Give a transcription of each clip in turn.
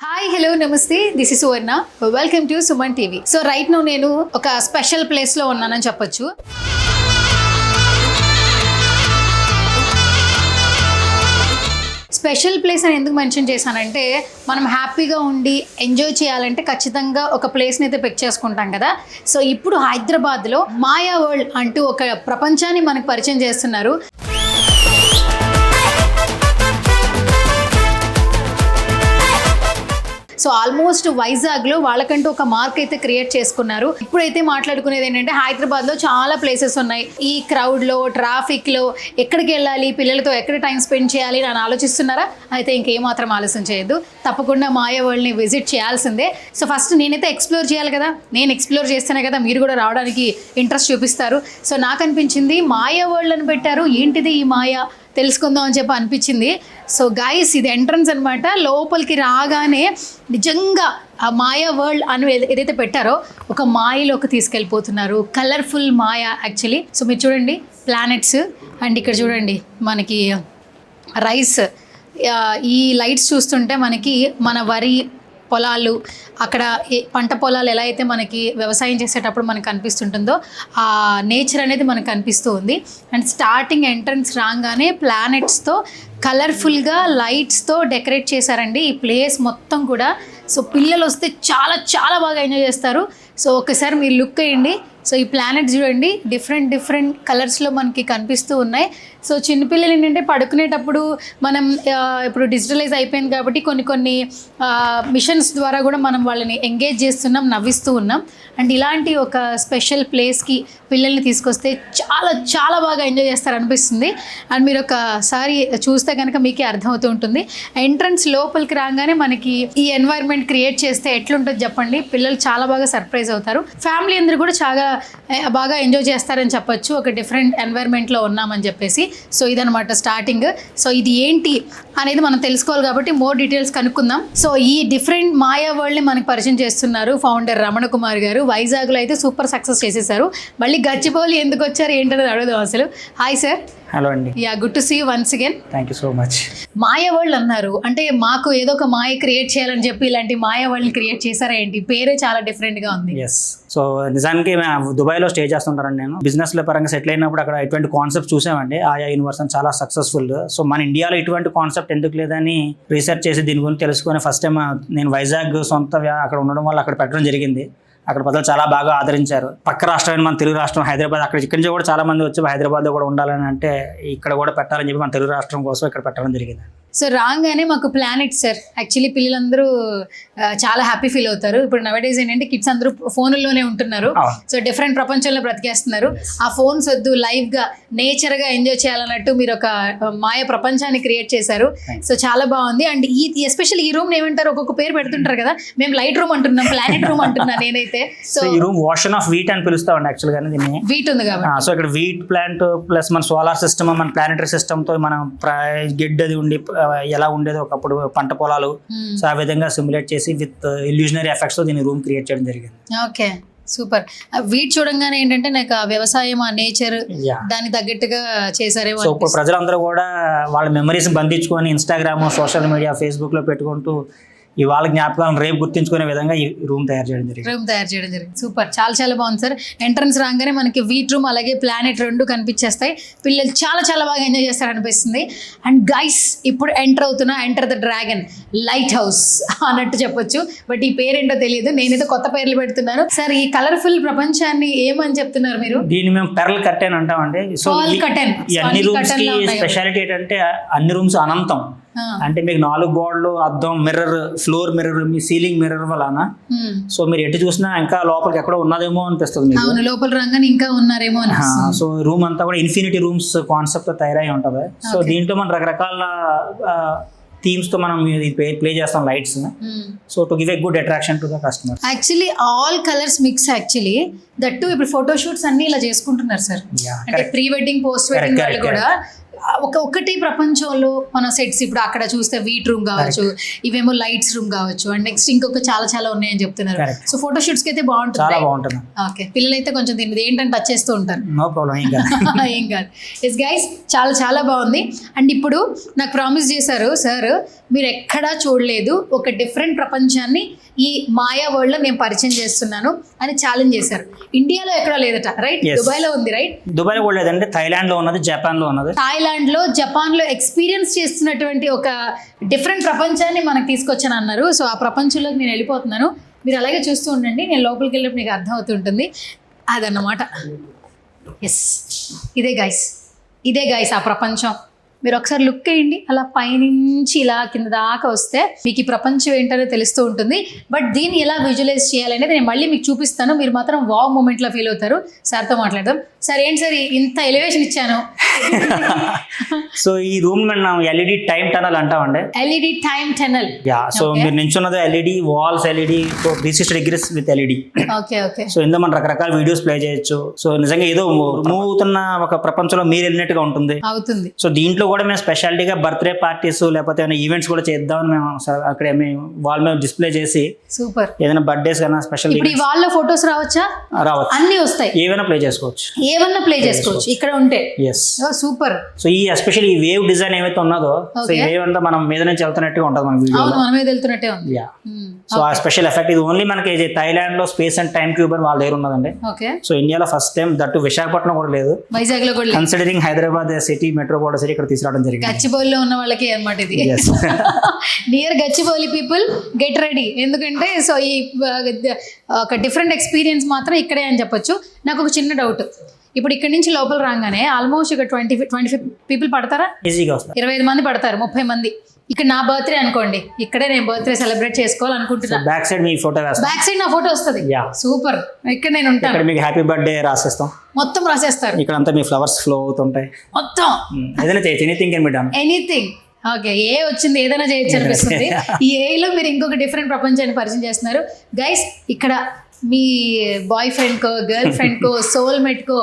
Hi hello namaste this is Suvarna welcome to Suman TV. So right now నేను ఒక special ప్లేస్లో ఉన్నానని చెప్పొచ్చు. స్పెషల్ ప్లేస్ అని ఎందుకు మెన్షన్ చేశానంటే మనం హ్యాపీగా ఉండి ఎంజాయ్ చేయాలంటే ఖచ్చితంగా ఒక ప్లేస్ని అయితే పిక్ చేసుకుంటాం కదా. సో ఇప్పుడు హైదరాబాద్లో మాయా వరల్డ్ అంటూ ఒక ప్రపంచాన్ని మనకు పరిచయం చేస్తున్నారు. సో ఆల్మోస్ట్ వైజాగ్లో వాళ్ళకంటూ ఒక మార్క్ అయితే క్రియేట్ చేసుకున్నారు. ఇప్పుడైతే మాట్లాడుకునేది ఏంటంటే హైదరాబాద్లో చాలా ప్లేసెస్ ఉన్నాయి. ఈ క్రౌడ్లో ట్రాఫిక్లో ఎక్కడికి వెళ్ళాలి, పిల్లలతో ఎక్కడ టైం స్పెండ్ చేయాలి అని ఆలోచిస్తున్నారా? అయితే ఇంకేమాత్రం ఆలోచన చేయొద్దు, తప్పకుండా మాయా వరల్డ్ని విజిట్ చేయాల్సిందే. సో ఫస్ట్ నేనైతే ఎక్స్ప్లోర్ చేయాలి కదా, నేను ఎక్స్ప్లోర్ చేస్తేనే కదా మీరు కూడా రావడానికి ఇంట్రెస్ట్ చూపిస్తారు. సో నాకు అనిపించింది మాయా వరల్డ్ అని పెట్టారు, ఏంటిది ఈ మాయా తెలుసుకుందాం అని చెప్పి అనిపించింది. సో గైస్ ఇది ఎంట్రన్స్ అనమాట. లోపలికి రాగానే నిజంగా ఆ మాయా వరల్డ్ అని ఏదైతే పెట్టారో ఒక మాయలోకి తీసుకెళ్ళిపోతున్నారు. కలర్ఫుల్ మాయా యాక్చువల్లీ. సో మీరు చూడండి ప్లానెట్స్, అండ్ ఇక్కడ చూడండి మనకి రైస్. ఈ లైట్స్ చూస్తుంటే మనకి మన వరి పొలాలు, అక్కడ పంట పొలాలు ఎలా అయితే మనకి వ్యవసాయం చేసేటప్పుడు మనకు కనిపిస్తుంటుందో ఆ నేచర్ అనేది మనకు కనిపిస్తూ ఉంది. అండ్ స్టార్టింగ్ ఎంట్రన్స్ రాగానే ప్లానెట్స్తో కలర్ఫుల్గా లైట్స్తో డెకరేట్ చేశారండి ఈ ప్లేస్ మొత్తం కూడా. సో పిల్లలు వస్తే చాలా చాలా బాగా ఎంజాయ్ చేస్తారు. సో ఒకసారి మీరు లుక్ వేయండి. సో ఈ ప్లానెట్ చూడండి, డిఫరెంట్ కలర్స్లో మనకి కనిపిస్తూ ఉన్నాయి. సో చిన్నపిల్లలు ఏంటంటే పడుకునేటప్పుడు మనం ఇప్పుడు డిజిటలైజ్ అయిపోయింది కాబట్టి కొన్ని మిషన్స్ ద్వారా కూడా మనం వాళ్ళని ఎంగేజ్ చేస్తున్నాం, నవ్విస్తూ ఉన్నాం. అండ్ ఇలాంటి ఒక స్పెషల్ ప్లేస్కి పిల్లల్ని తీసుకొస్తే చాలా చాలా బాగా ఎంజాయ్ చేస్తారు అనిపిస్తుంది. అండ్ మీరు ఒకసారి చూస్తే కనుక మీకే అర్థమవుతూ ఉంటుంది. ఎంట్రన్స్ లోపలికి రాగానే మనకి ఈ ఎన్వైర్న్మెంట్ క్రియేట్ చేస్తే ఎట్లుంటుంది చెప్పండి, పిల్లలు చాలా బాగా సర్ప్రైజ్ అవుతారు. ఫ్యామిలీ అందరూ కూడా చాలా బాగా ఎంజాయ్ చేస్తారని చెప్పొచ్చు, ఒక డిఫరెంట్ ఎన్వైర్న్మెంట్లో ఉన్నామని చెప్పేసి. సో ఇదనమాట స్టార్టింగ్. సో ఇది ఏంటి అనేది మనం తెలుసుకోవాలి కాబట్టి మోర్ డీటెయిల్స్ కనుక్కుందాం. సో ఈ డిఫరెంట్ మాయా వరల్డ్ని మనకు పరిచయం చేస్తున్నారు ఫౌండర్ రమణ కుమార్ గారు. వైజాగ్లో అయితే సూపర్ సక్సెస్ చేసేసారు. మళ్ళీ గచ్చిబౌలి ఎందుకు వచ్చారు ఏంటనేది అడుగుదాం అసలు. Hi sir. హలో అండి. Yeah, good to see you once again. Thank you so much. Maya world అన్నారు అంటే మాకు ఏదో ఒక మాయ క్రియేట్ చేయాలని చెప్పి ఇలాంటి మాయా వరల్డ్ క్రియేట్ చేశారా ఏంటి? పేరే చాలా డిఫరెంట్గా ఉంది. ఎస్. సో నిజానికి దుబాయ్లో స్టే చేస్తుంటారండి. నేను బిజినెస్లో పరంగా సెటిల్ అయినప్పుడు అక్కడ ఇటువంటి కాన్సెప్ట్ చూసామండి. ఆయా యూనివర్స్ చాలా సక్సెస్ఫుల్. సో మన ఇండియాలో ఇటువంటి కాన్సెప్ట్ ఎందుకు లేదని రీసెర్చ్ చేసి దీని గురించి తెలుసుకొని ఫస్ట్ టైం నేను వైజాగ్ సొంత అక్కడ ఉండడం వల్ల అక్కడ పెట్టడం జరిగింది. అక్కడ ప్రజలు చాలా బాగా ఆదరించారు. పక్క రాష్ట్రమైన మన తెలుగు రాష్ట్రం హైదరాబాద్, అక్కడ ఇక్కడి నుంచి కూడా చాలా మంది వచ్చి హైదరాబాద్లో కూడా ఉండాలని అంటే ఇక్కడ కూడా పెట్టాలని చెప్పి మన తెలుగు రాష్ట్రం కోసం ఇక్కడ పెట్టడం జరిగింది. సో రాగానే మాకు ప్లానెట్ సార్, యాక్చువల్లీ పిల్లలందరూ చాలా హ్యాపీ ఫీల్ అవుతారు. ఇప్పుడు నవడేస్ ఏంటంటే కిడ్స్ అందరూ ఫోన్లోనే ఉంటున్నారు. సో డిఫరెంట్ ప్రపంచంలో బ్రతికేస్తున్నారు. ఆ ఫోన్స్ వద్దు, లైవ్గా నేచర్గా ఎంజాయ్ చేయాలన్నట్టు మీరు ఒక మాయ ప్రపంచాన్ని క్రియేట్ చేశారు. సో చాలా బాగుంది. అండ్ ఈ ఎస్పెషల్ ఈ రూమ్ ఏమంటారు, ఒక్కొక్క పేరు పెడుతుంటారు కదా, మేము లైట్ రూమ్ అంటున్నాం, ప్లానెట్ రూమ్ అంటున్నా నేనైతే. సో ఈ రూమ్ ఓషన్ ఆఫ్ వీట్ అని పిలుస్తామండి యాక్చువల్గా దీన్ని. వీట్ ఉంది కాబట్టి సో ఇక్కడ వీట్ ప్లాంట్ ప్లస్ మన సోలార్ సిస్టమ్, మన ప్లానెటరీ సిస్టమ్తో మనం గిడ్డది ఉండి ఎలా ఉండేది ఒకప్పుడు పంట పొలాలు. సో ఆ విధంగా సిమ్యులేట్ చేసి విత్ ఇల్యూజనరీ ఎఫెక్ట్స్ తో దీని రూమ్ క్రియేట్ చేయడం జరిగింది. Okay, super. వీటి చూడంగానే ఏంటంటే నాకు ఆ వ్యవసాయం, ఆ నేచర్ దానికి తగ్గట్టుగా చేశారేమో. సో ఇప్పుడు ప్రజలందరూ కూడా వాళ్ళ మెమరీస్ బంధించుకొని ఇన్స్టాగ్రామ్, సోషల్ మీడియా, ఫేస్బుక్ లో పెట్టుకుంటూ ఇవాళ జ్ఞాపకాలను రేపు గుర్తించుకునే విధంగా ఈ రూమ్ తయారు చేయడం జరిగింది. సూపర్, చాలా చాలా బాగుంది సార్. ఎంట్రన్స్ రాగానే మనకి వీట్ రూమ్ అలాగే ప్లానెట్ రెండు కనిపించేస్తాయి. పిల్లలు చాలా చాలా బాగా ఎంజాయ్ చేస్తారు అనిపిస్తుంది. అండ్ గైస్ ఇప్పుడు enter the dragon light house అన్నట్టు చెప్పొచ్చు. బట్ ఈ పేరేంటో తెలియదు, నేనైతే కొత్త పేర్లు పెడుతున్నాను. సార్ ఈ కలర్ఫుల్ ప్రపంచాన్ని ఏమని చెప్తున్నారు మీరు? దీన్ని మేము పెర్ల్ కర్టెన్ అంటామండి. సో ఈ అన్ని రూమ్స్ కి స్పెషాలిటీ ఏంటంటే అన్ని రూమ్స్ అనంతం. అంటే మీకు 4 గోడలు, అద్దం, మిర్రర్, ఫ్లోర్ మిర్రర్, మీ సీలింగ్ మిర్రర్ వలన సో మీరు ఎటు చూసినా ఇంకా లోపలికి ఎక్కడో ఉన్నదేమో అనిపిస్తుంది మీకు. లోపల రంగానే ఇంకా ఉన్నారేమో. సో రూమ్ అంతా కూడా ఇన్ఫినిటీ రూమ్స్ కాన్సెప్ట్ తో తయారై ఉంటది. సో దీంట్లో మనం రకరకాల థీమ్స్ తో మనం ప్లే చేస్తాం lights. So to give a good attraction to the customer. Actually all colours mix. Actually that to ఇప్పుడు ఫోటో షూట్స్ అన్ని ఇలా చేసుకుంటున్నారు సార్. అంటే ప్రీ వెడ్డింగ్, పోస్ట్ వెడ్డింగ్ వాళ్ళు కూడా ఒకటి ప్రపంచంలో మన సెట్స్ ఇప్పుడు అక్కడ చూస్తే వీట్ రూమ్ కావచ్చు, ఇవేమో లైట్స్ రూమ్ కావచ్చు, అండ్ నెక్స్ట్ ఇంకొక చాలా ఉన్నాయని చెప్తున్నారు. సో ఫోటో షూట్స్ కి అయితే బాగుంటుంది. చాలా బాగుంటుంది. ఓకే, పిల్లలైతే కొంచెం దీన్ని ఏంటంటే టచ్ చేస్తూ ఉంటారు. నో ప్రాబ్లం, ఏం కాదు. ఎస్ గైస్, చాలా బాగుంది. అండ్ ఇప్పుడు నాకు ప్రామిస్ చేశారు సార్, మీరు ఎక్కడా చూడలేదు ఒక డిఫరెంట్ ప్రపంచాన్ని ఈ మాయా వరల్డ్ లో నేను పరిచయం చేస్తున్నాను అని ఛాలెంజ్ చేశారు. ఇండియాలో ఎక్కడా లేదట, రైట్? దుబాయ్ లో ఉంది, రైట్? దుబాయ్ లో కూడా లేదంటే థైలాండ్ లో ఉన్నది, జపాన్ లో ఉన్నది. థాయిలాండ్ లో, జపాన్ లో ఎక్స్పీరియన్స్ చేస్తున్నటువంటి ఒక డిఫరెంట్ ప్రపంచాన్ని మనకు తీసుకొచ్చాను అన్నారు. సో ఆ ప్రపంచంలోకి నేను వెళ్ళిపోతున్నాను, మీరు అలాగే చూస్తూ ఉండండి. నేను లోపలికి వెళ్ళినప్పుడు మీకు అర్థం అవుతుంటుంది అదన్నమాట. ఎస్, ఇదే గైస్ ఆ ప్రపంచం. మీరు ఒకసారి లుక్ వేయండి, అలా పైనుంచి ఇలా కింద దాకా వస్తే మీకు ఈ ప్రపంచం ఏంటనే తెలుస్తూ ఉంటుంది. బట్ దీన్ని ఎలా విజువలైజ్ చేయాలనేది నేను మళ్ళీ మీకు చూపిస్తాను. మీరు మాత్రం వావ్ మూమెంట్లో ఫీల్ అవుతారు. సార్తో మాట్లాడదాం. సార్ ఏంటి సార్ ఇంత ఎలివేషన్ ఇచ్చాను? సో ఈ రూమ్ మనం ఎల్ఈడి టైం టనల్ అంటామండి. LED time tunnel. సో మీరు నించున్నది LED, walls LED, 360 degrees with LED. Okay. So ఇందులో మనం రకరకాల వీడియోస్ ప్లే చేయొచ్చు. సో నిజంగా ఏదో మూవ్ అవుతున్న ఒక ప్రపంచంలో మీరు వెళ్ళినట్టుగా ఉంటుంది. సో దీంట్లో కూడా మేము స్పెషాలిటీగా బర్త్డే పార్టీస్ లేకపోతే ఏమైనా ఈవెంట్స్ కూడా చేద్దామని మేము అక్కడ వాల్ మీద డిస్ప్లే చేసి, సూపర్, ఏదైనా బర్త్డేస్ కన్నా స్పెషల్ వాల్ లో ఫోటోస్ రావచ్చు, అన్ని వస్తాయి, ఏమైనా ప్లే చేసుకోవచ్చు ఇక్కడ ఉంటే. సూపర్. సో ఈ ఎస్పెషల్ ఈ వేవ్ డిజైన్ ఏమైతే ఉన్నదో, సో ఈ వేవ్ అంతా మనం మీద నుంచి వెళ్తున్నట్టుగా ఉంటుంది మన వీడియో. మన మీద వెళ్తున్నట్టే ఉంది. సో ఆ స్పెషల్ ఎఫెక్ట్ ఇది ఓన్లీ మనకి థైలాండ్ లో స్పేస్ అండ్ టైమ్ క్యూబ్ అని వాళ్ళ దగ్గర ఉన్నదండి. సో ఇండియాలో ఫస్ట్ టైం, దట్టు విశాఖపట్నం కూడా లేదు, వైజాగ్ లో కూడా, considering Hyderabad city metropolitan city ఇక్కడ తీసుకురావడం జరిగింది. గచ్చిబౌలిలో ఉన్న వాళ్ళకి అన్నమాట ఇది. Near Gachibowli people get ready, ఎందుకంటే సో ఈ ఒక డిఫరెంట్ ఎక్స్పీరియన్స్ మాత్రం ఇక్కడే అని చెప్పొచ్చు. నాకు ఒక చిన్న డౌట్, ఇప్పుడు ఇక్కడ నుంచి లోపల రాగానే ఆల్మోస్ట్ ఇక్కడ 25 పీపుల్ పడతారా? ఈజీగా వస్తారు. 25 మంది పడతారు, 30 మంది. ఇక్కడ నా బర్త్డే అనుకోండి, ఇక్కడే నేను బర్త్డే సెలబ్రేట్ చేసుకోవాలనుకుంటున్నాను. బ్యాక్ సైడ్ మీ ఫోటో వేస్తాం, బ్యాక్ సైడ్ నా ఫోటో వస్తుంది. సూపర్. ఇక్కడ నేను ఉంటాను, ఇక్కడ మీకు హ్యాపీ బర్త్డే రాసేస్తాం, మొత్తం రాసేస్తారు. ఇక్కడ అంతా మీ ఫ్లవర్స్ ఫ్లో అవుతుంటాయి మొత్తం. ఏదైనా చేయొచ్చు, anything can be done. Anything. Okay, ఏ వచ్చింది ఏదైనా చేయొచ్చు అనిపిస్తుంది. ఈ ఏలో మీరు ఇంకొక డిఫరెంట్ ప్రపంచాన్ని పరిచయం చేస్తున్నారు గైస్. ఇక్కడ మీ బాయ్ ఫ్రెండ్కో, గర్ల్ ఫ్రెండ్కో, సోల్మేట్కో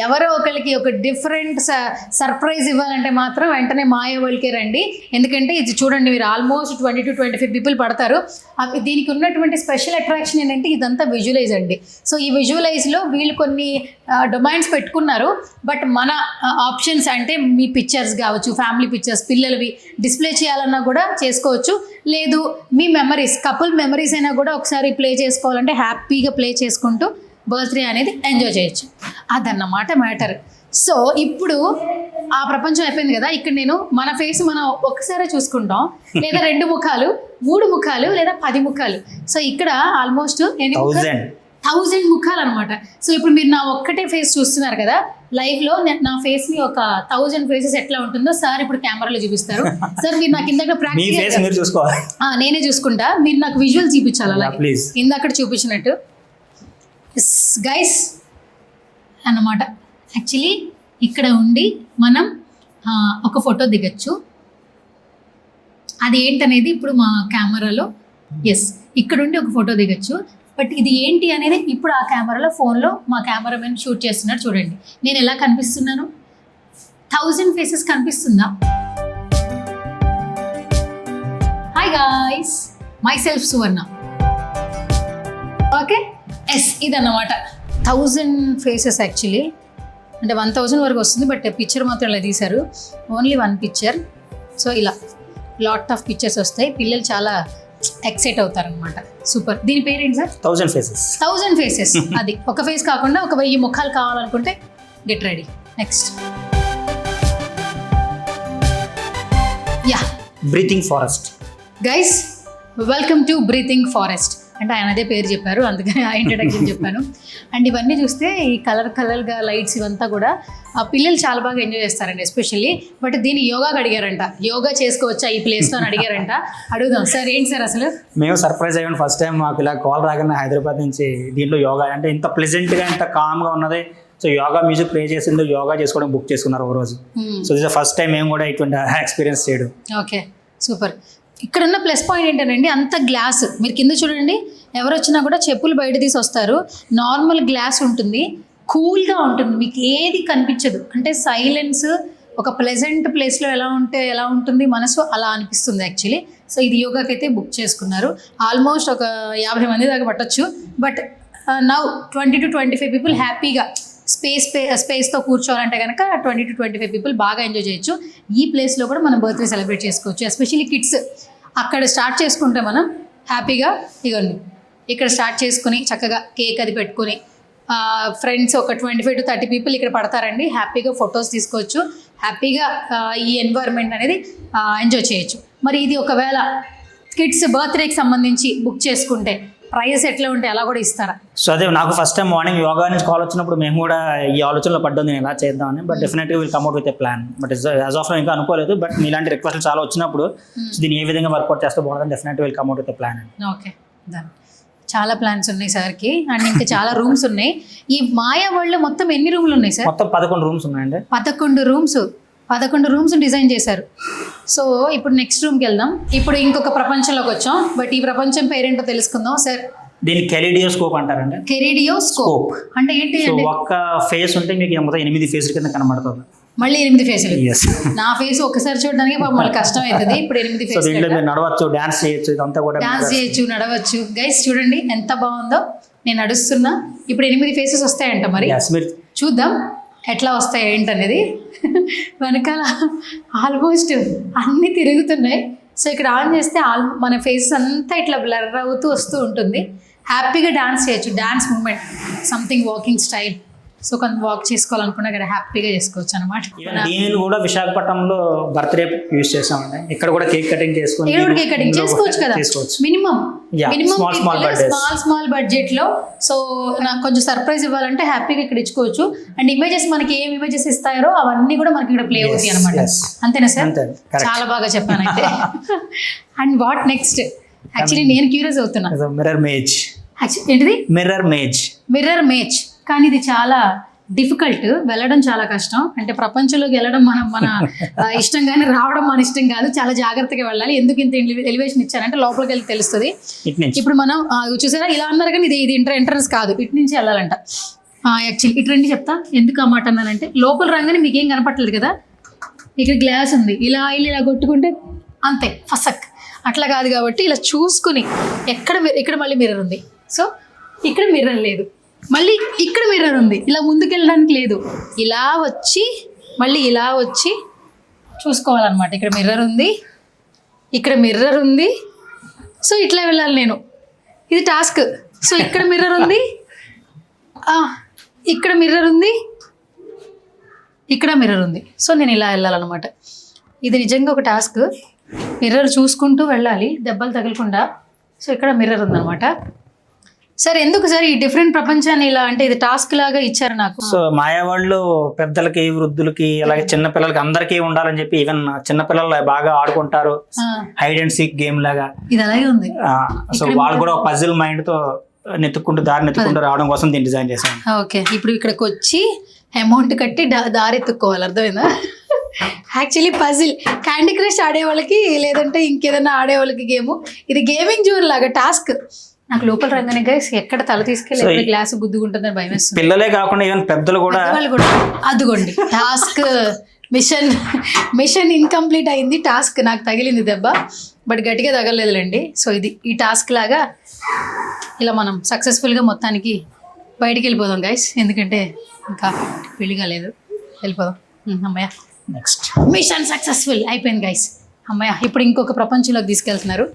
ఎవరో ఒకరికి ఒక డిఫరెంట్ సర్ప్రైజ్ ఇవ్వాలంటే మాత్రం వెంటనే మాయా వరల్డ్కే రండి. ఎందుకంటే ఇది చూడండి, మీరు ఆల్మోస్ట్ 20 to 25 పీపుల్ పడతారు. దీనికి ఉన్నటువంటి స్పెషల్ అట్రాక్షన్ ఏంటంటే ఇదంతా విజువలైజ్ అండి. సో ఈ విజువలైజ్లో వీళ్ళు కొన్ని డొమైన్స్ పెట్టుకున్నారు. బట్ మన ఆప్షన్స్ అంటే మీ పిక్చర్స్ కావచ్చు, ఫ్యామిలీ పిక్చర్స్, పిల్లలవి డిస్ప్లే చేయాలన్నా కూడా చేసుకోవచ్చు. లేదు మీ మెమరీస్, కపుల్ మెమరీస్ అయినా కూడా ఒకసారి ప్లే చేసుకోవాలంటే హ్యాపీగా ప్లే చేసుకుంటూ బర్త్డే అనేది ఎంజాయ్ చేయొచ్చు. అదన్నమాట మ్యాటర్. సో ఇప్పుడు ఆ ప్రపంచం అయిపోయింది కదా, ఇక్కడ నేను మన ఫేస్ మనం ఒక్కసారి చూసుకుంటాం, లేదా 2 ముఖాలు, 3 ముఖాలు, లేదా 10 ముఖాలు. సో ఇక్కడ ఆల్మోస్ట్ 1000 ముఖాలు అనమాట. సో ఇప్పుడు మీరు నా ఒక్కటే ఫేస్ చూస్తున్నారు కదా లైవ్ లో, నా ఫేస్ ని ఒక 1000 ఫేసెస్ ఎట్లా ఉంటుందో సార్ ఇప్పుడు కెమెరాలో చూపిస్తారు. సార్ మీరు నాకు ఇందాక ప్రాక్టీస్, నేనే చూసుకుంటా, మీరు నాకు విజువల్ చూపించాలి అలాగే ఇందాక చూపించినట్టు. గైస్ అన్నమాట, యాక్చువల్లీ ఇక్కడ ఉండి మనం ఒక ఫోటో దిగచ్చు. అది ఏంటనేది ఇప్పుడు మా కెమెరాలో, ఇక్కడ ఉండి ఒక ఫోటో దిగచ్చు. బట్ ఇది ఏంటి అనేది ఇప్పుడు ఆ కెమెరాలో, ఫోన్లో మా కెమెరామెన్ షూట్ చేస్తున్నారు. చూడండి నేను ఎలా కనిపిస్తున్నాను, 1000 ఫేసెస్ కనిపిస్తుందా? Hi guys, my self Suvarna. Okay, ఇదన్నమాట 1000 ఫేసెస్. యాక్చువల్లీ అంటే 1000 వరకు వస్తుంది, బట్ పిక్చర్ మాత్రం ఇలా తీశారు, ఓన్లీ 1 పిక్చర్. సో ఇలా లాట్ ఆఫ్ పిక్చర్స్ వస్తాయి, పిల్లలు చాలా ఎక్సైట్ అవుతారనమాట. సూపర్. దీని పేరేంటి సార్? 1000 ఫేసెస్. అది ఒక ఫేస్ కాకుండా ఒక 1000 ముఖాలు కావాలనుకుంటే get ready. Next breathing forest. Guys welcome to breathing forest. అంటే ఆయన అదే పేరు చెప్పారు, అందుకని ఆ ఇంట్రడక్షన్ చెప్పాను. అండ్ ఇవన్నీ చూస్తే ఈ కలర్గా లైట్స్ ఇవంతా కూడా ఆ పిల్లలు చాలా బాగా ఎంజాయ్ చేస్తారండి ఎస్పెషల్లీ. బట్ దీన్ని యోగాకి అడిగారంట, యోగా చేసుకోవచ్చా ఈ ప్లేస్లో అని అడిగారంట. అడుగుదాం సార్, ఏంటి సార్ అసలు? మేము సర్ప్రైజ్ అయ్యాం ఫస్ట్ టైం మాకు ఇలా కాల్ రాగానే హైదరాబాద్ నుంచి. దీంట్లో యోగా అంటే ఇంత ప్లెజెంట్గా, ఇంత కామ్గా ఉన్నది. సో యోగా మ్యూజిక్ ప్లే చేసిందో యోగా చేసుకోవడం బుక్ చేసుకున్నారు ఒక రోజు. సో దిస్ ఫస్ట్ టైం మేము కూడా ఇటువంటి ఎక్స్పీరియన్స్ చేయడం. Okay, super. ఇక్కడ ఉన్న ప్లస్ పాయింట్ ఏంటంటే అంత గ్లాస్, మీరు కింద చూడండి, ఎవరు వచ్చినా కూడా చెప్పులు బయట తీసి వస్తారు. నార్మల్ గ్లాస్ ఉంటుంది, కూల్గా ఉంటుంది, మీకు ఏది కనిపించదు. అంటే సైలెన్స్ ఒక ప్లెజెంట్ ప్లేస్లో ఎలా ఉంటుంది మనసు అలా అనిపిస్తుంది యాక్చువల్లీ. సో ఇది యోగాకి అయితే బుక్ చేసుకున్నారు. ఆల్మోస్ట్ ఒక 50 మంది దాకా పట్టొచ్చు. బట్ నౌ 20 to 25 పీపుల్ హ్యాపీగా స్పేస్తో కూర్చోవాలంటే కనుక 20 to 25 పీపుల్ బాగా ఎంజాయ్ చేయొచ్చు. ఈ ప్లేస్లో కూడా మనం బర్త్డే సెలబ్రేట్ చేసుకోవచ్చు. ఎస్పెషల్లీ కిడ్స్ అక్కడ స్టార్ట్ చేసుకుంటే మనం హ్యాపీగా ఇగోండి ఇక్కడ స్టార్ట్ చేసుకుని చక్కగా కేక్ అది పెట్టుకుని ఫ్రెండ్స్ ఒక 25 to 30 పీపుల్ ఇక్కడ పడతారండి. హ్యాపీగా ఫొటోస్ తీసుకోవచ్చు. హ్యాపీగా ఈ ఎన్వైర్న్మెంట్ అనేది ఎంజాయ్ చేయొచ్చు. మరి ఇది ఒకవేళ కిడ్స్ బర్త్డేకి సంబంధించి బుక్ చేసుకుంటే ప్రైస్ ఎట్లా ఉంటే అలా కూడా ఇస్తారా? సో అదే నాకు ఫస్ట్ టైం మార్నింగ్ యోగా నుంచి కాల్ వచ్చినప్పుడు మేము కూడా ఈ ఆలోచనలో పడ్డాం నేను ఎలా చేద్దామని. బట్ డెఫినెట్గా will come up with a plan. But as of ఇంకా అనుకోలేదు. బట్ మీలాంటి రిక్వెస్ట్లు చాలా వచ్చినప్పుడు దీన్ని ఏ విధంగా వర్కౌట్ చేస్తే బాగుంటుంది డెఫినెట్గా will come up with a plan. Okay done. చాలా ప్లాన్స్ ఉన్నాయి సార్కి అండ్ ఇంకా చాలా రూమ్స్ ఉన్నాయి. ఈ మాయా వరల్డ్లో మొత్తం ఎన్ని రూమ్లు ఉన్నాయి సార్? మొత్తం 11 రూమ్స్ ఉన్నాయండి. 11 రూమ్స్ డిజైన్ చేశారు. సో ఇప్పుడు నెక్స్ట్ రూమ్కి వెళ్దాం. ఇప్పుడు ఇంకొక ప్రపంచంలోకి వచ్చాం. బట్ ఈ ప్రపంచం పేరేంటో తెలుసుకుందాం సార్. దీన్ని కెలిడియోస్కోప్ అంటారండి. కెలిడియోస్కోప్ అంటే ఏంటి? సో ఒక్క ఫేస్ ఉంటే మీకు మొత్తం 8 ఫేస్ కింద కనబడుతుంది. మళ్ళీ 8 ఫేసులు. నా ఫేస్ ఒకసారి చూడడానికి మళ్ళీ కష్టం అవుతుంది. ఇప్పుడు 8 ఫేసులు. మీరు నడవచ్చు, డాన్స్ చేయొచ్చు, ఇదంతా కూడా డాన్స్ చేయొచ్చు, నడవచ్చు. గైస్ చూడండి ఎంత బాగుందో. నేను నడుస్తున్నా. ఇప్పుడు 8 ఫేసెస్ వస్తాయంట. మరి చూద్దాం ఎట్లా వస్తాయి ఏంటనేది. వెనకాల ఆల్మోస్ట్ అన్నీ తిరుగుతున్నాయి. సో ఇక్కడ ఆన్ చేస్తే మన ఫేసెస్ అంతా ఇట్లా బ్లర్ అవుతూ వస్తూ ఉంటుంది. హ్యాపీగా డాన్స్ చేయొచ్చు. Dance movement something walking style. So కొంత వాక్ చేసుకోవాలనుకున్నా కదా హ్యాపీగా చేసుకోవచ్చు అనమాట. దీనిని కూడా విశాఖపట్నంలో బర్త్డే యూజ్ చేసామండి. ఇక్కడ కూడా కేక్ కటింగ్ చేసుకొని కేక్ కటింగ్ చేసుకోవచ్చు కదా మినిమం స్మాల్ బడ్జెట్ లో. సో నాకు కొంచెం సర్ప్రైజ్ ఇవ్వాలంటే హ్యాపీగా ఇక్కడ ఇచ్చుకోవచ్చు. అండ్ ఇమేజెస్ మనకి ఏం ఇమేజెస్ ఇస్తారో అవన్నీ కూడా మనకి ఇక్కడ ప్లే అవుతాయి అనమాట. అంతేనా సార్? చాలా బాగా చెప్పాను అయితే. And what next? యాక్చువల్లీ నేను క్యూరియస్ అవుతున్నా. Mirror maze. ఏంటిది? Mirror maze. కానీ ఇది చాలా డిఫికల్ట్. వెళ్ళడం చాలా కష్టం. అంటే ప్రపంచంలోకి వెళ్ళడం మన ఇష్టం కానీ రావడం మన ఇష్టం కాదు. చాలా జాగ్రత్తగా వెళ్ళాలి. ఎందుకు ఇంత ఎలివేషన్ ఇచ్చారంటే లోపలికి వెళ్ళి తెలుస్తుంది. ఇప్పుడు మనం చూసారా ఇలా అన్నారు కానీ ఇది ఎంట్రన్స్ కాదు. ఇటు నుంచి వెళ్ళాలంట. యాక్చువల్లీ ఇటు రండి చెప్తా ఎందుకు ఆ మాట అన్నానంటే లోపల రాగానే మీకు ఏం కనపట్లేదు కదా. ఇక్కడ గ్లాస్ ఉంది. ఇలా కొట్టుకుంటే అంతే ఫసక్. అట్లా కాదు కాబట్టి ఇలా చూసుకుని ఇక్కడ మళ్ళీ మిర్రర్ ఉంది. సో ఇక్కడ మిర్రర్ లేదు. మళ్ళీ ఇక్కడ మిర్రర్ ఉంది. ఇలా ముందుకెళ్ళడానికి లేదు. ఇలా వచ్చి మళ్ళీ ఇలా వచ్చి చూసుకోవాలన్నమాట. ఇక్కడ మిర్రర్ ఉంది. సో ఇట్లా వెళ్ళాలి నేను. ఇది టాస్క్. సో ఇక్కడ మిర్రర్ ఉంది. ఇక్కడ మిర్రర్ ఉంది. సో నేను ఇలా వెళ్ళాలన్నమాట. ఇది నిజంగా ఒక టాస్క్. మిర్రర్ చూసుకుంటూ వెళ్ళాలి దెబ్బలు తగలకుండా. సో ఇక్కడ మిర్రర్ ఉందన్నమాట. సార్ ఎందుకు సార్ ఈ డిఫరెంట్ ప్రపంచాన్ని ఇలా అంటే ఇది టాస్క్ లాగా ఇచ్చారు నాకు? సో మాయా వాళ్ళు పెద్దలకి, వృద్ధులకి, అలాగే చిన్న పిల్లలకి అందరికీ ఉండాలని చెప్పి ఈవెన్ చిన్న పిల్లలు బాగా ఆడుకుంటారు. హైడ్ అండ్ సీక్ గేమ్ లాగా ఇది అలాగే ఉంది. సో వాళ్ళు కూడా ఒక పజిల్ మైండ్ తో నెత్తుకుంటూ రావడం కోసం దీన్ని డిజైన్ చేశాను. ఓకే ఇప్పుడు ఇక్కడికి వచ్చి అమౌంట్ కట్టి దారి ఎత్తుక్కోవాలి. అర్థమైందా? యాక్చువల్లీ పజిల్ క్యాండీ క్రష్ ఆడే వాళ్ళకి లేదంటే ఇంకేదైనా ఆడే వాళ్ళకి గేమ్. ఇది గేమింగ్ జోన్ లాగా టాస్క్. నాకు లోపల రంగానే గైస్ ఎక్కడ తల తీసుకెళ్ళి గ్లాస్ గుద్దుకుంటుందని భయం వేస్తుంది. పిల్లలే కాకుండా ఈవెన్ పెద్దలు కూడా అదిగోండి టాస్క్ మిషన్ ఇన్కంప్లీట్ అయింది. టాస్క్ నాకు తగిలింది దెబ్బ. బట్ గట్టిగా తగలలేదులేండి. సో ఇది ఈ టాస్క్ లాగా ఇలా మనం సక్సెస్ఫుల్గా మొత్తానికి బయటికి వెళ్ళిపోదాం గైస్. ఎందుకంటే ఇంకా పెళ్లి కాలేదు. వెళ్ళిపోదాం. అమ్మయ్య నెక్స్ట్ మిషన్ సక్సెస్ఫుల్ అయిపోయింది గైస్. అమ్మయ్య ఇప్పుడు ఇంకొక ప్రపంచంలోకి తీసుకెళ్తున్నారు.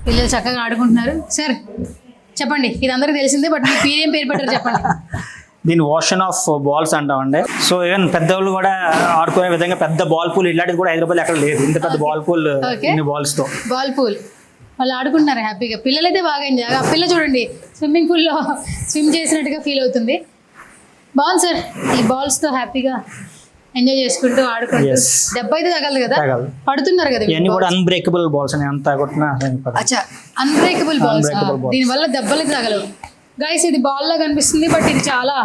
పిల్లలు చక్కగా ఆడుకుంటున్నారు. సార్ చెప్పండి. ఇది అందరికీ తెలిసిందే బట్ మీ పేరేం పేరు పెట్టారు చెప్పండి. దీని ఓషన్ ఆఫ్ బాల్స్ అంటామండి. సో ఈవెన్ పెద్దవాళ్ళు కూడా ఆడుకునే విధంగా పెద్ద బాల్ పూల్ ఇలాంటిది కూడా హైదరాబాద్ ఎక్కడ లేదు. ఇంత పెద్ద బాల్ పూల్ బాల్స్ తో బాల్ పూల్ వాళ్ళు ఆడుకుంటున్నారు హ్యాపీగా. పిల్లలైతే బాగా ఎంజాయ్. ఆ పిల్ల చూడండి స్విమ్మింగ్ పూల్లో స్విమ్ చేసినట్టుగా ఫీల్ అవుతుంది. బాగుంది సార్. ఈ బాల్స్తో హ్యాపీగా ఎంజాయ్ చేసుకుంటూ ఆడుకుంటూ. దెబ్బ అయితే తగలదు కదా, పడుతున్నారు కదా. ఇవన్నీ కూడా అన్బ్రేకబుల్ బాల్స్ అని అంతా కొట్టినా. అచ్చా అన్బ్రేకబుల్ బాల్స్. దీనివల్ల దెబ్బలు అయితే తగలవు గైస్. ఇది బాల్ లా కనిపిస్తుంది బట్ ఇది చాలా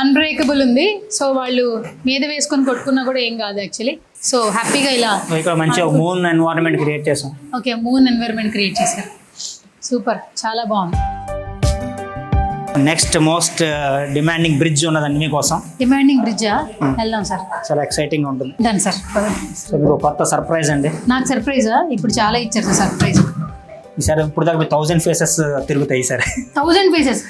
అన్బ్రేకబుల్ ఉంది. సో వాళ్ళు మీద వేసుకొని కొట్టుకున్నా కూడా ఏం కాదు యాక్చువల్లీ. సో హ్యాపీగా ఇలా ఇక్కడ మంచి మూన్ ఎన్వైరన్మెంట్ క్రియేట్ చేసాం. ఓకే మూన్ ఎన్వైరన్మెంట్ క్రియేట్ చేశారు. సూపర్ చాలా బాగుంది. నెక్స్ట్ మోస్ట్ డిమాండింగ్ బ్రిడ్జ్ ఉన్నదండి మీకోసం. డిమాండింగ్ బ్రిడ్జా? వెళ్దాం సార్. చాలా ఎక్సైటింగ్ ఉంటుంది. Done sir. సో మీకు కొత్త సర్ప్రైజ్ అండి. నాకు సర్ప్రైజా? ఇప్పుడు చాలా ఇచ్చారు సార్ సర్ప్రైజ్. ఈసారి ఇప్పుడు దాకా 1000 ఫేసెస్ తిరుగుతాయి ఈసారి. 1000 ఫేసెస్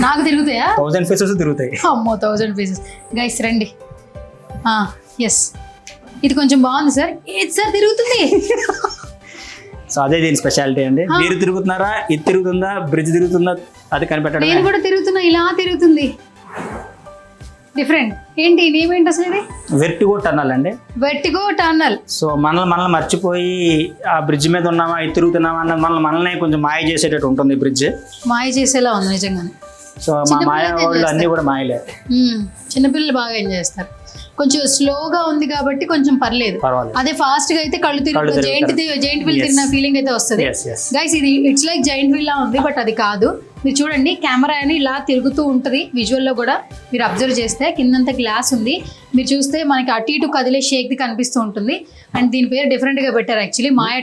నాకు తిరుగుతాయా? 1000 ఫేసెస్ తిరుగుతాయి. అమ్మో 1000 ఫేసెస్. గైస్ రండి. ఎస్, ఇది కొంచెం బాగుంది సార్. ఏది సార్ తిరుగుతుంది? సో అదే దీని స్పెషాలిటీ అండి. మీరు తిరుగుతున్నారా, ఇది తిరుగుతుందా, బ్రిడ్జ్ తిరుగుతుందా, అది కనిపెట్టడం. నేను కూడా తిరుగుతున్నా, ఇలా తిరుగుతుంది. డిఫరెంట్. ఏంటి నేమ్ ఏంటి అసలు? ఇది వెర్టిగో టన్నల్ అండి. Vertigo tunnel. సో మనల్ని మర్చిపోయి ఆ బ్రిడ్జ్ మీద ఉన్నామా, ఇది తిరుగుతున్నామా అన్న మనల్ని కొంచెం మాయ చేసేటట్టు ఉంటుంది ఈ బ్రిడ్జ్. మాయ చేసేలా ఉంది నిజంగానే. సో మా మాయ వాళ్ళు అన్నీ కూడా మాయలే. చిన్నపిల్లలు బాగా ఎంజాయ్ చేస్తారు. కొంచెం స్లోగా ఉంది కాబట్టి కొంచెం పర్లేదు. అదే ఫాస్ట్ గా అయితే కళ్ళు తిరుగుతుంది. జైంట్ వీల్ తిరిగిన ఫీలింగ్ అయితే వస్తుంది. గైస్ ఇది ఇట్స్ లైక్ జైంట్ వీల్ లా ఉంది, బట్ అది కాదు. మీరు చూడండి, కెమెరా అని ఇలా తిరుగుతూ ఉంటుంది. విజువల్లో కూడా మీరు అబ్జర్వ్ చేస్తే కిందంతా గ్లాస్ ఉంది. మీరు చూస్తే మనకి అటు ఇటు కదిలే షేక్ ది కనిపిస్తూ ఉంటుంది. అండ్ దీని పేరు డిఫరెంట్ గా పెట్టారు యాక్చువల్లీ, మాయా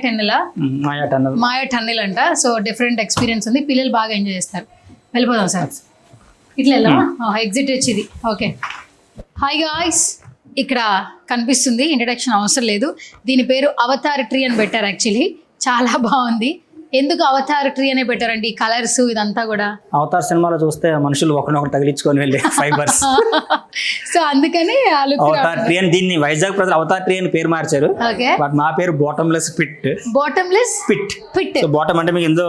టన్నెల్ అంట. సో డిఫరెంట్ ఎక్స్పీరియన్స్ ఉంది, పిల్లలు బాగా ఎంజాయ్ చేస్తారు. వెళ్ళిపోదాం సార్. ఇట్లా వెళ్దామా? ఎగ్జిట్ వచ్చింది. ఓకే. హాయ్ గాయ్స్, ఇక్కడ కనిపిస్తుంది, ఇంట్రడక్షన్ అవసరం లేదు. దీని పేరు అవతార్ ట్రీ అని పెట్టారు యాక్చువల్లీ. చాలా బాగుంది. ఎందుకు అవతార్ ట్రీ అనే పెట్టారండి? ఈ కలర్స్ ఇదంతా కూడా అవతార్ సినిమాలో చూస్తే మనుషులు ఒకరినొకరు తగిలించుకొని వెళ్ళే ఫైబర్స్. సో అందుకని అవతార్ ట్రీ అని దీన్ని వైజాగ్ ప్రజలు అవతార్ ట్రీ అని పేరు మార్చారు. బట్ మా పేరు bottomless pit. Bottomless pit. So bottom అంటే మీకు ఎంతో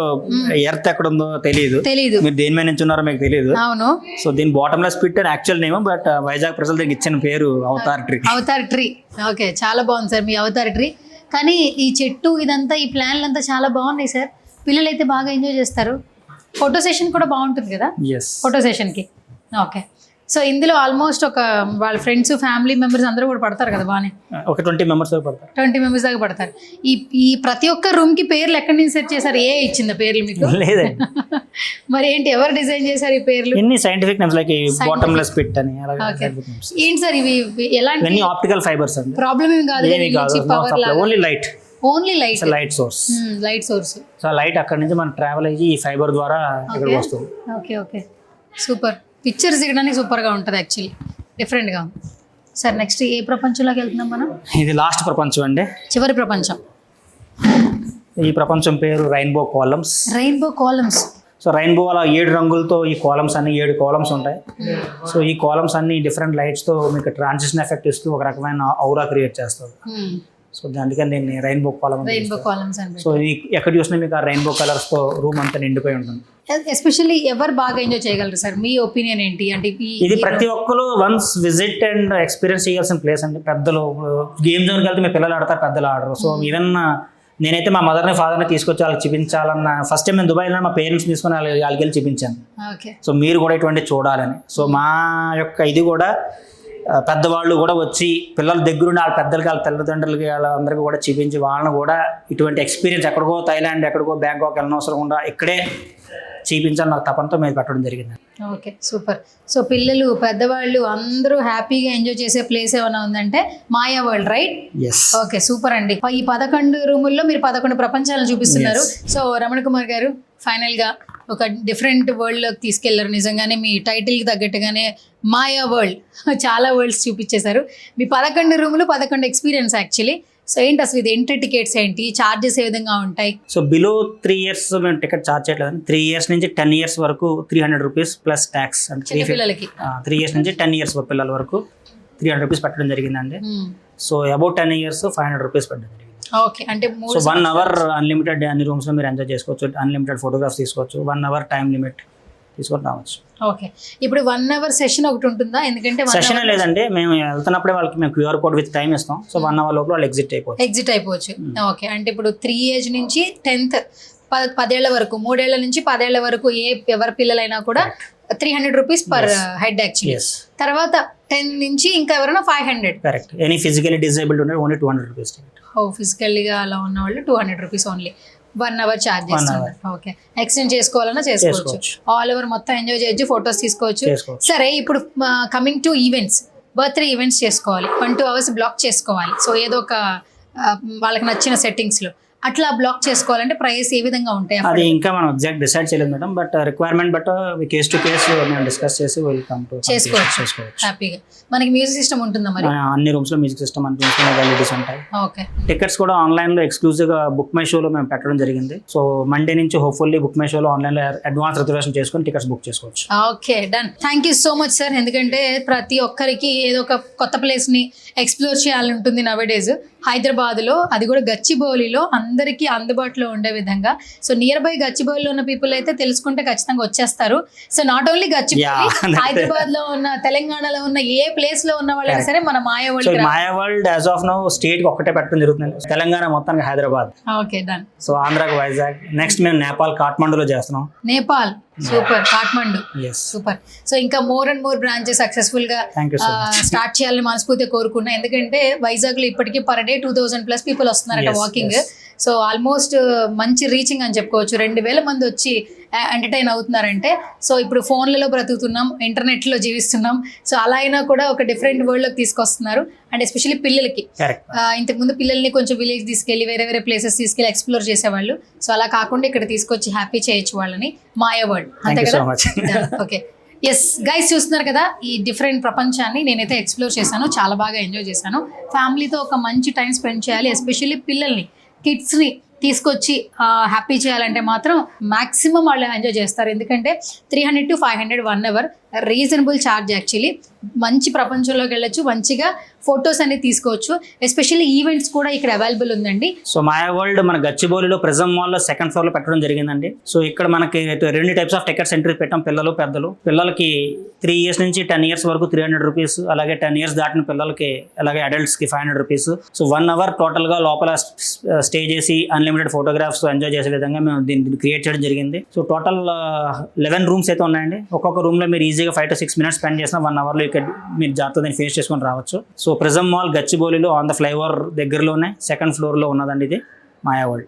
ఎర్త్ ఎక్కడ ఉందో తెలియదు. మీరు దేని మీద నుంచి ఉన్నారో మీకు తెలియదు. అవును. సో దీని బాటమ్లెస్ పిట్ అని యాక్చువల్ నేమ్, బట్ వైజాగ్ ప్రజలు దీనికి ఇచ్చిన పేరు Avatar tree. Avatar tree. Okay, చాలా బాగుంది సార్ మీ అవతార్ ట్రీ. కానీ ఈ చెట్టు ఇదంతా, ఈ ప్లాన్లు అంతా చాలా బాగున్నాయి సార్. పిల్లలు అయితే బాగా ఎంజాయ్ చేస్తారు. ఫోటో సెషన్ కూడా బాగుంటుంది కదా ఫోటో సెషన్కి. ఓకే. సో ఇందులో ఆల్మోస్ట్ ఒక వాళ్ళ ఫ్రెండ్స్, ఫ్యామిలీ మెంబర్స్ అందరూ కూడా పడతారు కదా బాగానే. ఒక 20 మెంబర్స్ పడతారు. 20 మెంబర్స్ దాకా పడతారు. ఈ ప్రతి ఒక్క రూమ్ కి పేర్లు ఎక్కడి నుంచి సెట్ చేశారు? ఏ ఇచ్చిందా పేర్లు మీకు? లేదండి. మరి ఏంటి, ఎవరు డిజైన్ చేశారు ఈ పేర్లు? ఇన్ని scientific names like bottomless pit అని. ఏంటి సార్ ఇవి? ఎలాంటి? ఇవన్నీ ఆప్టికల్ ఫైబర్స్ అండి. ప్రాబ్లం ఏం కాదు. Power only light. Light source. So light అక్కడ నుంచి మనం ట్రావెల్ అయ్యి ఈ ఫైబర్ ద్వారా ఇక్కడికి వస్తుంది. ఓకే. సూపర్. పిక్చర్స్ దిగడానికి సూపర్ గా ఉంటుంది యాక్చువల్లీ, డిఫరెంట్ గా. సార్ నెక్స్ట్ ఏ ప్రపంచంలోకి వెళ్తున్నాం మనం? ఇది లాస్ట్ ప్రపంచం అండి, చివరి ప్రపంచం. ఈ ప్రపంచం పేరు రెయిన్బో కాలమ్స్. సో రెయిన్బో అలా 7 రంగులతో ఈ కాలమ్స్ అన్ని 7 కాలమ్స్ ఉంటాయి. సో ఈ కాలమ్స్ అన్ని డిఫరెంట్ లైట్స్ తో మీకు ట్రాన్సిషన్ ఎఫెక్ట్ ఇస్తూ ఒక రకమైన ఔరా క్రియేట్ చేస్తుంది. సో అందుకని దీన్ని రెయిన్బో కాలమ్స్. సో ఎక్కడ చూసినా మీకు ఆ రెయిన్బో కలర్స్ తో రూమ్ అంతా నిండిపోయి ఉంటుంది. ఎస్పెషల్లీ ఎవరు బాగా ఎంజాయ్ చేయగలరు సార్? మీ ఒపీనియన్ ఏంటి? అంటే ఇది ప్రతి ఒక్కరు వన్స్ విజిట్ అండ్ ఎక్స్పీరియన్స్ చేయాల్సిన ప్లేస్ అండి. పెద్దలు గేమ్ జోన్కి వెళ్తే మీ పిల్లలు ఆడతారు, పెద్దలు ఆడరు. సో ఈవెన్ నేనైతే మా మదర్ని ఫాదర్ని తీసుకొచ్చి వాళ్ళకి చూపించాలన్న ఫస్ట్ టైం నేను దుబాయ్ వెళ్ళిన మా పేరెంట్స్ తీసుకొని వాళ్ళకి వెళ్ళి చూపించాను. సో మీరు కూడా ఇటువంటి చూడాలని. సో మా యొక్క ఇది కూడా పెద్దవాళ్ళు కూడా వచ్చి పిల్లల దగ్గరుండి వాళ్ళ పెద్దలకి, వాళ్ళ తల్లిదండ్రులకి, వాళ్ళందరికీ కూడా చూపించి వాళ్ళని కూడా ఇటువంటి ఎక్స్పీరియన్స్ ఎక్కడికో థాయిలాండ్, ఎక్కడికో బ్యాంకాక్ వెళ్ళనవసరం కూడా ఇక్కడే చూపించాలి నాకు తపంతో మీద పెట్టడం జరిగింది. Okay, super. సో పిల్లలు, పెద్దవాళ్ళు అందరూ హ్యాపీగా ఎంజాయ్ చేసే ప్లేస్ ఏమైనా ఉందంటే మాయా వరల్డ్, రైట్? ఓకే, సూపర్ అండి. ఈ 11 రూముల్లో మీరు 11 ప్రపంచాలను చూపిస్తున్నారు. సో రమణ కుమార్ గారు, ఫైనల్గా ఒక డిఫరెంట్ వరల్డ్లోకి తీసుకెళ్లారు. నిజంగానే మీ టైటిల్కి తగ్గట్టుగానే మాయా వరల్డ్, చాలా వరల్డ్స్ చూపించేశారు. మీ 11 రూములు 11 ఎక్స్పీరియన్స్ యాక్చువల్లీ. సో ఏంటి అసలు ఇది ఎంట్రీ టికెట్స్ ఏంటి, చార్జెస్ ఏ విధంగా ఉంటాయి? సో బిలో 3 years మేము టికెట్ చార్జ్ చేయట్లేదు. 3 years నుంచి 10 years వరకు 300 రూపీస్ ప్లస్ ట్యాక్స్. అంటే పిల్లలకి 3 years నుంచి 10 years పిల్లల వరకు 300 రూపీస్ పెట్టడం జరిగిందండి. సో అబౌట్ 10 years 500 రూపీస్ పెట్టడం జరిగింది. ఓకే, అంటే సో 1 hour అన్లిమిటెడ్ అన్ని రూమ్స్ లో మీరు ఎంజాయ్ చేసుకోవచ్చు. అన్లిమిటెడ్ ఫోటోగ్రాఫ్స్ తీసుకోవచ్చు. 1 hour టైం లిమిట్ తీసుకొని రావచ్చు. ఓకే, ఇప్పుడు 1 hour సెషన్ ఒకటి ఉంటుందా? ఎందుకంటే సెషన్ లేదండి, మేము వెళ్తున్నప్పుడే వాళ్ళకి మేము QR కోడ్ విత్ టైం ఇస్తాం. సో 1 hour లోపల వాళ్ళు ఎగ్జిట్ అయిపోవచ్చు. ఓకే, అంటే ఇప్పుడు 3 age నుంచి 10th 10 ఏళ్ల వరకు, 3 ఏళ్ల నుంచి 10 ఏళ్ల వరకు ఎవరి పిల్లలైనా కూడా 300 రూపీస్ పర్ హెడ్ యాక్చువల్లీ. తర్వాత 10 నుంచి ఇంకా ఎవరైనా 500. కరెక్ట్. ఎనీ ఫిజికల్లీ డిజేబుల్డ్ ఉంటే ఓన్లీ 200 రూపీస్. ఫిజికల్గా అలా ఉన్న వాళ్ళు 200 రూపీస్ ఓన్లీ. 1 hour ఛార్జ్ చేస్తున్నారు. ఓకే, ఎక్స్టెండ్ చేసుకోవాలన్నా చేసుకోవచ్చు. ఆల్ ఓవర్ మొత్తం ఎంజాయ్ చేయొచ్చు, ఫొటోస్ తీసుకోవచ్చు. సరే, ఇప్పుడు coming to events, birthday events చేసుకోవాలి, 1-2 hours బ్లాక్ చేసుకోవాలి. సో ఏదో ఒక వాళ్ళకి నచ్చిన సెట్టింగ్స్లో అట్లా బ్లాక్ చేసుకోవాలంటే ప్రైస్ ఏ విధంగా ఉంటాయి? అది ఇంకా మనం ఎగ్జాక్ట్ డిసైడ్ చేయలేదు madam, but requirement but case to case మేము డిస్కస్ చేసి వెల్కమ్ టు చేసుకోవచ్చు హ్యాపీగా. మనకి మ్యూజిక్ సిస్టమ్ ఉంటుందా మరి? అన్ని రూమ్స్ లో మ్యూజిక్ సిస్టమ్ అన్ని రూమ్స్ లో ఎల్ఈడీస్ ఉంటాయి. ఓకే. టికెట్స్ కూడా ఆన్లైన్ లో ఎక్స్క్లూజివ్ గా బుక్ మై షోలో మేము పెట్టడం జరిగింది. సో మండే నుంచి హోప్ఫుల్లీ బుక్ మై షోలో ఆన్లైన్ లో అడ్వాన్స్ రిజర్వేషన్ చేసుకొని టికెట్స్ బుక్ చేసుకోవచ్చు. Okay, done. Thank you so much sir. ఎందుకంటే ప్రతి ఒక్కరికి ఏదో ఒక కొత్త ప్లేస్ ని ఎక్స్ప్లోర్ చేయాలని ఉంటుంది నవడేస్. హైదరాబాద్ లో, అది కూడా గచ్చిబౌలిలో అందరికీ అందుబాటులో ఉండే విధంగా. సో నియర్ బై గచ్చిబౌలిలో ఉన్న పీపుల్ అయితే తెలుసుకుంటే ఖచ్చితంగా వచ్చేస్తారు. So not only Gachibowli, Hyderabad లో ఉన్న, తెలంగాణలో ఉన్న ఏ ప్లేస్ లో ఉన్న వాళ్ళైనా సరే మన Maya world. Maya world as of now state కి ఒక్కటే పెట్టడం జరుగుతుంది, తెలంగాణ మొత్తానికి హైదరాబాద్. Okay, done. సో ఆంధ్రాకి వైజాగ్, నెక్స్ట్ మేము నేపాల్ కాఠ్మండూలో చేస్తున్నాం. Nepal super, Kathmandu is super. So ఇంకా more and more branches successful గా స్టార్ట్ చేయాలని మనస్ఫూర్తిగా కోరుకున్నా. ఎందుకంటే వైజాగ్ లో ఇప్పటికీ పర్ డే 2000+ పీపుల్ వస్తున్నారట వాకింగ్. సో ఆల్మోస్ట్ మంచి రీచింగ్ అని చెప్పుకోవచ్చు. 2000 మంది వచ్చి ఎంటర్టైన్ అవుతున్నారంటే, సో ఇప్పుడు ఫోన్లలో బ్రతుకుతున్నాం, ఇంటర్నెట్లో జీవిస్తున్నాం. సో అలా అయినా కూడా ఒక డిఫరెంట్ వరల్డ్లోకి తీసుకొస్తున్నారు. అండ్ ఎస్పెషల్లీ పిల్లలకి, ఇంతకుముందు పిల్లల్ని కొంచెం విలేజ్ తీసుకెళ్ళి వేరే వేరే ప్లేసెస్ తీసుకెళ్ళి ఎక్స్ప్లోర్ చేసేవాళ్ళు. సో అలా కాకుండా ఇక్కడ తీసుకొచ్చి హ్యాపీ చేయొచ్చు వాళ్ళని. మాయా వరల్డ్, అంతే కదా? ఓకే, ఎస్ గైస్, చూస్తున్నారు కదా ఈ డిఫరెంట్ ప్రపంచాన్ని నేనైతే ఎక్స్ప్లోర్ చేశాను, చాలా బాగా ఎంజాయ్ చేశాను. ఫ్యామిలీతో ఒక మంచి టైం స్పెండ్ చేయాలి, ఎస్పెషల్లీ పిల్లల్ని, కిడ్స్ని తీసుకొచ్చి హ్యాపీ చేయాలంటే మాత్రం మాక్సిమం వాళ్ళు ఎంజాయ్ చేస్తారు. ఎందుకంటే 300 to 500 1 hour reasonable charge. Actually మంచి ప్రపంచంలోకి వెళ్ళొచ్చు, మంచిగా ఫొటోస్ అనేది తీసుకోవచ్చు. ఎస్పెషల్లీ ఈవెంట్స్ కూడా ఇక్కడ అవైలబుల్ ఉందండి. సో మాయా వరల్డ్ మన గచ్చిబౌలిలో ప్రిజం మాల్లో 2nd floor లో పెట్టడం జరిగిందండి. సో ఇక్కడ మనకి 2 types ఆఫ్ టికెట్స్ ఎంట్రీ పెట్టాం, పిల్లలు పెద్దలు. పిల్లలకి 3 years నుంచి 10 years వరకు 300 rupees, అలాగే 10 years దాటిన పిల్లలకి, అలాగే అడల్ట్స్కి 500 rupees. సో 1 hour టోటల్గా లోపల స్టే చేసి అన్లిమిటెడ్ ఫోటోగ్రాఫ్స్ ఎంజాయ్ చేసే విధంగా మేము దీన్ని క్రియేట్ చేయడం జరిగింది. సో టోటల్ 11 rooms అయితే ఉన్నాయండి. ఒక్కొక్క రూమ్లో మీరు ఈజీగా 5 to 6 minutes స్పెండ్ చేసిన 1 hourలో ఇక్కడ మీరు జాగ్రత్తగా ఫేస్ చేసుకొని రావచ్చు. సో ప్రిజం మాల్ గచ్చిబౌలిలో ఆన్ ద ఫ్లైఓవర్ దగ్గరలోనే 2nd floor లో ఉన్నదండి ఇది మాయా వరల్డ్.